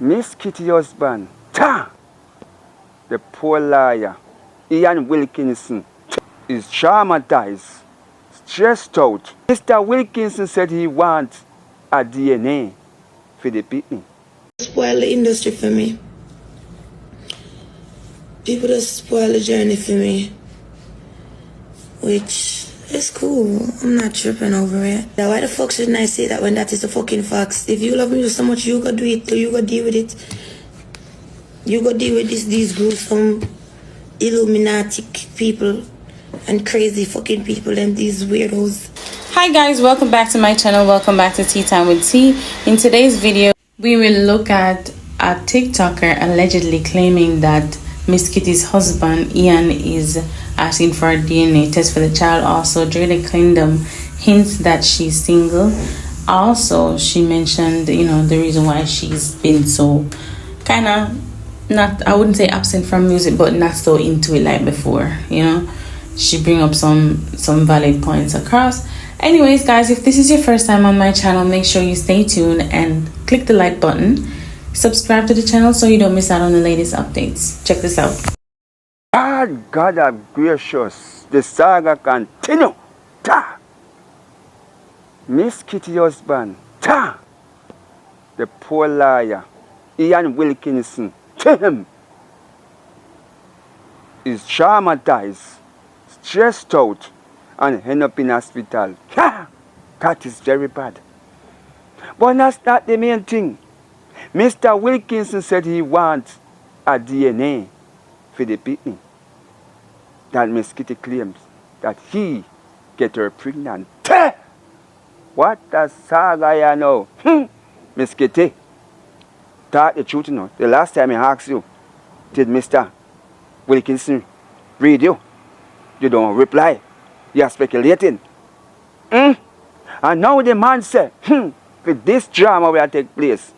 Miss Kitty husband, the poor liar, Ian Wilkinson, is traumatized, stressed out. Mr. Wilkinson said he wants a DNA for the picnic. Spoil the industry for me. People just spoil the journey for me, which is cool. I'm not tripping over it. Now, why the fuck shouldn't I say that when that is the fucking facts? If you love me so much, you go do it. You go deal with it. You go deal with these gruesome Illuminati people and crazy fucking people and these weirdos. Hi guys, welcome back to my channel. Welcome back to Tea Time with T. In today's video, we will look at a TikToker allegedly claiming that Miss Kitty's husband Ian is asking for a DNA test for the child. Also, Jada Kingdom hints that she's single. Also, she mentioned, the reason why she's been so kind of not, I wouldn't say absent from music, but not so into it like before. She bring up some valid points across. Anyways, guys, if this is your first time on my channel, make sure you stay tuned and click the like button. Subscribe to the channel so you don't miss out on the latest updates. Check this out. God have gracious. The saga continue. Miss Kitty husband, the poor liar, Ian Wilkinson, is traumatized, stressed out, and end up in hospital. That is very bad. But that's not the main thing. Mr. Wilkinson said he wants a DNA for the picnic. That Miss Kitty claims that he get her pregnant. What a saga you know. Miss Kitty, talk the truth The last time I asked you, did Mr. Wilkinson read you? You don't reply. You are speculating. And now the man said, with this drama will take place,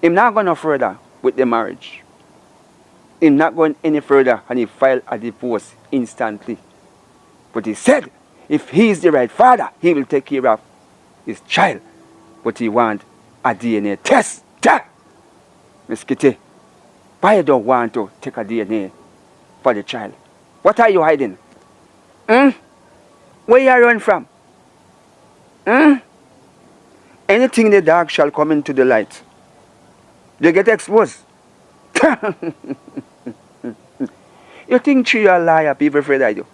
he's not going no further with the marriage. He's not going any further and he filed a divorce instantly. But he said, if he is the right father, he will take care of his child. But he wants a DNA test. Miss Kitty, why you don't want to take a DNA for the child? What are you hiding? Where you run from? Anything the dark shall come into the light. You get exposed. You think you are a liar, people afraid of you.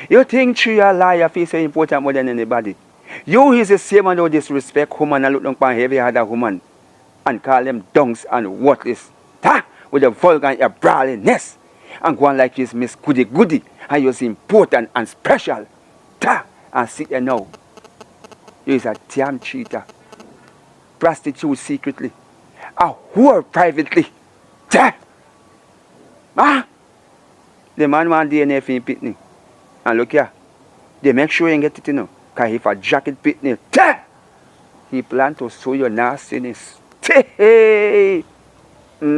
You think you are a liar, feel so important more than anybody. You is the same and no disrespect woman and look down upon every other woman and call them dunks and worthless. With a vulgar and a brawliness. And go on like this Miss Goody Goody and you're important and special. And sit there now. You is a damn cheater. Prostitute secretly. A whore privately. The man want DNA for him pitney. And look here. They make sure you get it Because if a jacket pitney, he plan to show your nastiness. Hey. There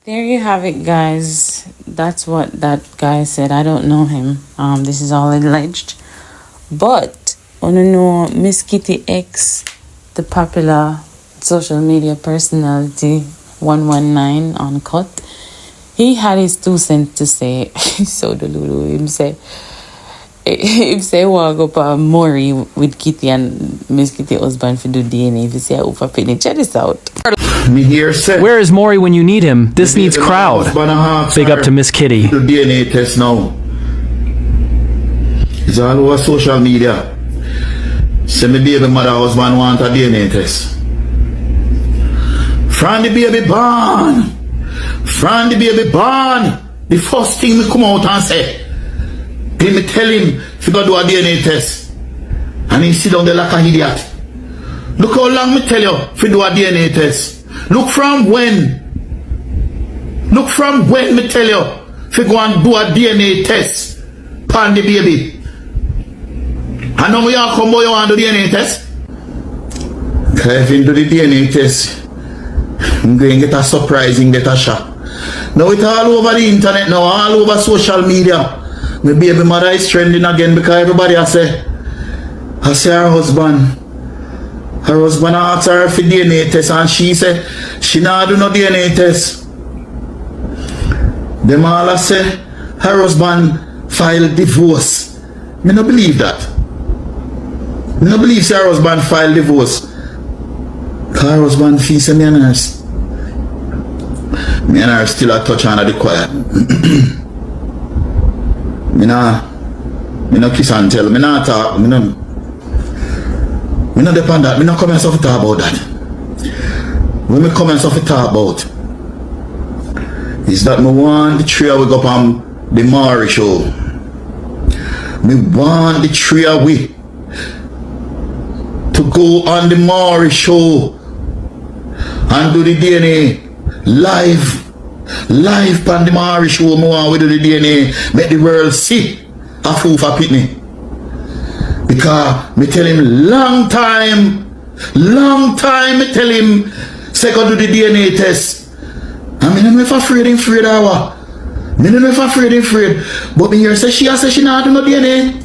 you have it, guys. That's what that guy said. I don't know him. This is all alleged. But I don't know Miss Kitty X, the popular social media personality 119 on Cut. He had his 2 cents to say. So the Lulu him say walk up a Maury with Kitty and Miss Kitty husband for do DNA. If you say over penny, check this out. Where is Maury when you need him? This needs crowd. Big up to Miss Kitty. The DNA test now. It's all over social media. Say me baby mother husband want a DNA test. From the baby born. From the baby born. The first thing me come out and say, me tell him if you go do a DNA test. And he sit down there like an idiot. Look how long me tell you if you do a DNA test. Look from when. Look from when me tell you if you go and do a DNA test. Pan the baby. And now we all come boy you want to do the DNA test. If you do the DNA test, I'm going to get a surprising, get a shock. Now it's all over the internet now, all over social media. My baby mother is trending again because everybody I say her husband Her husband asked her for DNA test and she said she not do no DNA test. Them all say her husband filed divorce. Me no believe that. Me no believe her husband filed divorce. Her husband feel say me and her still a touch on the quiet. Me no kiss and tell. Me no talk. Me no depend that. Me no come and talk about that. When me come and talk about is that me want the three we go up on the Maury show. Me want the three we to go on the Maury show and do the DNA live on the Maury show. Me want we do the DNA, make the world see a fool for Pitney. Because me tell him long time me tell him say go do the DNA test. I mean, I'm never afraid. But me here say she not do no DNA.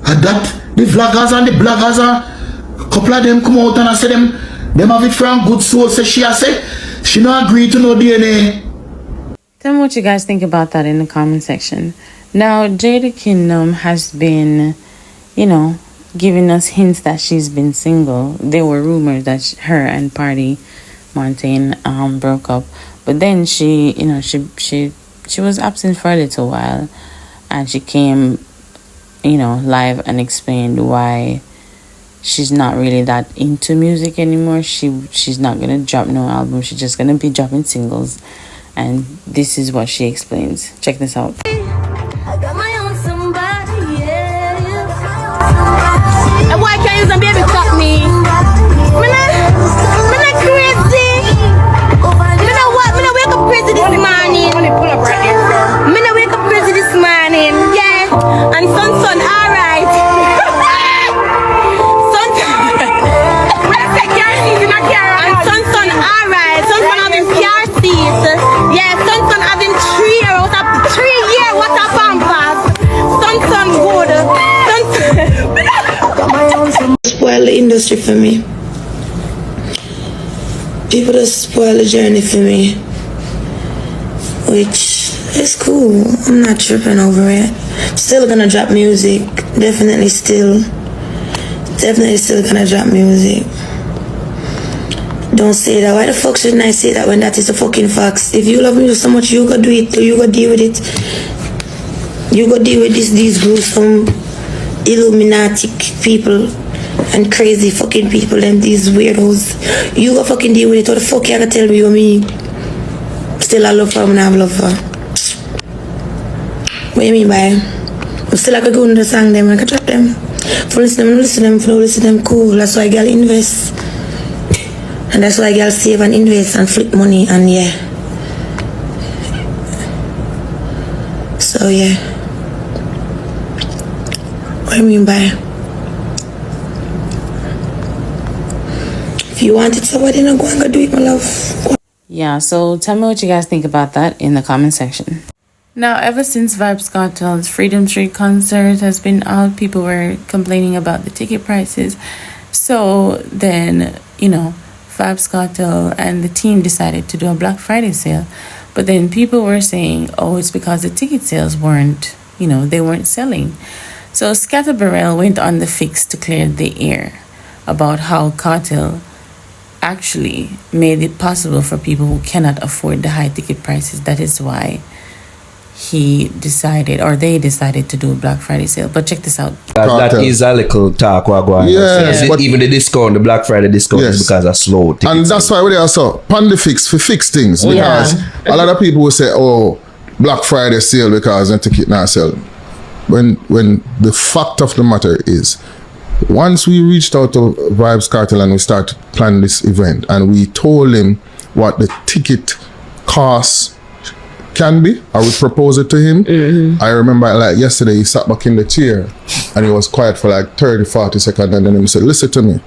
And that the vloggers and the bloggers are couple of them come out and I say them have it from good source. Say she not agree to no DNA. Tell me what you guys think about that in the comment section. Now, Jada Kingdom has been, giving us hints that she's been single. There were rumors that her and Party Montaigne broke up. But then she was absent for a little while, and she came, live and explained why she's not really that into music anymore. She's not gonna drop no album. She's just gonna be dropping singles, and this is what she explains. Check this out. I got my own somebody, yeah. And why can't you baby fuck me? Me not crazy. Crazy this morning. Me no wake up crazy this morning. Yeah. And son, alright. Son, and son, alright. Son having PR seats. Yeah, son having 3 years. What up 3 years? What up, Pampers? Son good. Spoil the industry for me. People just spoil the journey for me. Which is cool. I'm not tripping over it. Still gonna drop music. Definitely still gonna drop music. Don't say that. Why the fuck shouldn't I say that when that is the fucking facts? If you love me so much, you go do it. You go deal with it. You go deal with these gruesome Illuminati people and crazy fucking people and these weirdos. You go fucking deal with it. What the fuck you gonna tell me what me? Still I love her, I have love her. What do you mean by? I'm still like a go in the song them, I can trap them. For listen to them, cool. That's why girl invest. And that's why girl save and invest and flip money and yeah. So yeah. What do you mean by? If you want it, somebody not go and go do it, my love. Yeah, so tell me what you guys think about that in the comment section. Now, ever since Vybz Kartel's Freedom Street concert has been out, people were complaining about the ticket prices. So then, Vybz Kartel and the team decided to do a Black Friday sale. But then people were saying, oh, it's because the ticket sales weren't, they weren't selling. So Scatter Burrell went on the fix to clear the air about how Kartel actually made it possible for people who cannot afford the high ticket prices. That is why they decided to do a Black Friday sale. But check this out. That is a little talk we're going yes, but even the discount, the Black Friday discount is because of slow tickets. And that's why we are so Pandifix for fix things. Because a lot of people will say, oh, Black Friday sale because the ticket not sell. When the fact of the matter is, once we reached out to Vybz Kartel and we started planning this event and we told him what the ticket costs can be, or we proposed it to him. I remember like yesterday he sat back in the chair and he was quiet for like 30-40 seconds and then he said, listen to me,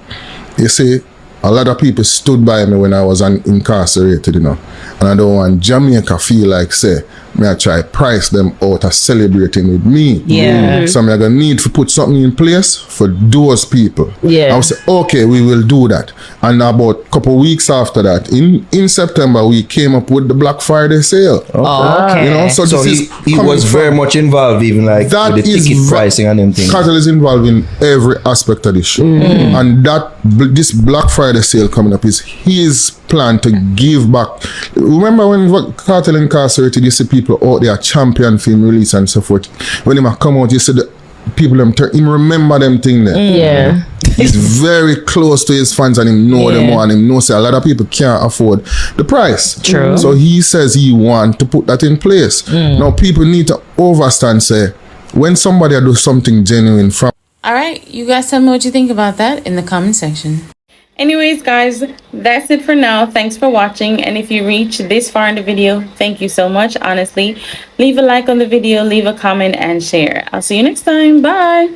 you see, a lot of people stood by me when I was incarcerated, and I don't want Jamaica feel like say I try price them out as celebrating with me. Yeah. So I'm gonna need to put something in place for those people. Yeah. I would say, okay, we will do that. And about a couple of weeks after that, in September, we came up with the Black Friday sale. Okay. You know, so he was very much involved, even like that with the is ticket pricing and them things. Kartel is involved in every aspect of this show. And this Black Friday sale coming up is his plan to give back. Remember when Kartel incarcerated, you see people out there champion film release and so forth. When he come out, you see the people them him remember them thing there. Yeah. He's very close to his fans and him know them more, and him knows a lot of people can't afford the price. True. So he says he want to put that in place. Now people need to understand, say, when somebody do something genuine from. All right, you guys tell me what you think about that in the comment section. Anyways, guys, that's it for now. Thanks for watching. And if you reach this far in the video, thank you so much. Honestly, leave a like on the video, leave a comment, and share. I'll see you next time. Bye.